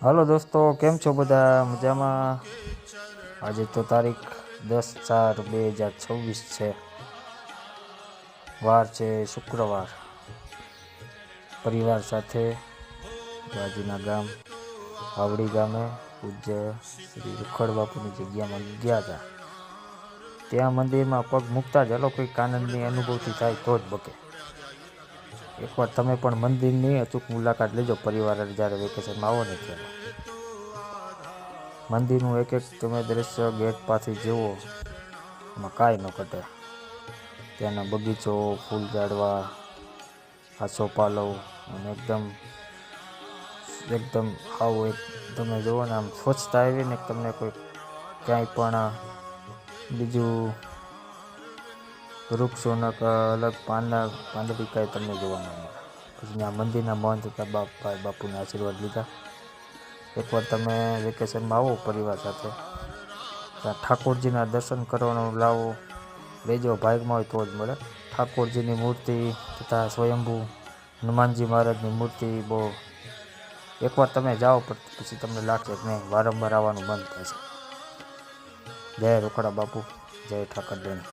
હાલો દોસ્તો, કેમ છો બધા? મજામાં? આજે તો તારીખ 10/4/2026 છે. વાર છે શુક્રવાર. પરિવાર સાથે બાજુના ગામ વાવડી ગામે પૂજ્ય શ્રી રૂખડ બાપુની જગ્યામાં ગયા હતા. ત્યાં મંદિરમાં પગ મૂકતા જ અલૌકિક આનંદની અનુભૂતિ થાય તો જ બકે. એકવાર તમે પણ મંદિરની અચૂક મુલાકાત લેજો પરિવાર જ્યારે વેકેશનમાં આવો ને ત્યારે. મંદિરનું એક તમે દ્રશ્ય ગેટ પાસેથી જુઓ એમાં કાંઈ ન ઘટે. ત્યાંનો બગીચો, ફૂલ ઝાડવા, આસોપાલવ અને એકદમ આવું એક તમે જુઓ ને આમ સ્વચ્છતા એવી ને તમને કોઈ ક્યાંય પણ બીજું વૃક્ષોના અલગ પાંદડી કાંઈ તમને જોવા ન મળે. પછી ત્યાં મંદિરના મહંત હતા બાપુના આશીર્વાદ લીધા. એકવાર તમે વેકેશનમાં આવો પરિવાર સાથે ત્યાં ઠાકોરજીના દર્શન કરવાનો લાવો લેજો. ભાગમાં હોય તો જ મળે. ઠાકોરજીની મૂર્તિ તથા સ્વયંભૂ હનુમાનજી મહારાજની મૂર્તિ બહુ એકવાર તમે જાઓ પછી તમને લાગશે કે નહીં, વારંવાર આવવાનું મન થશે. જય રોકડા બાપુ, જય ઠાકર દેણ.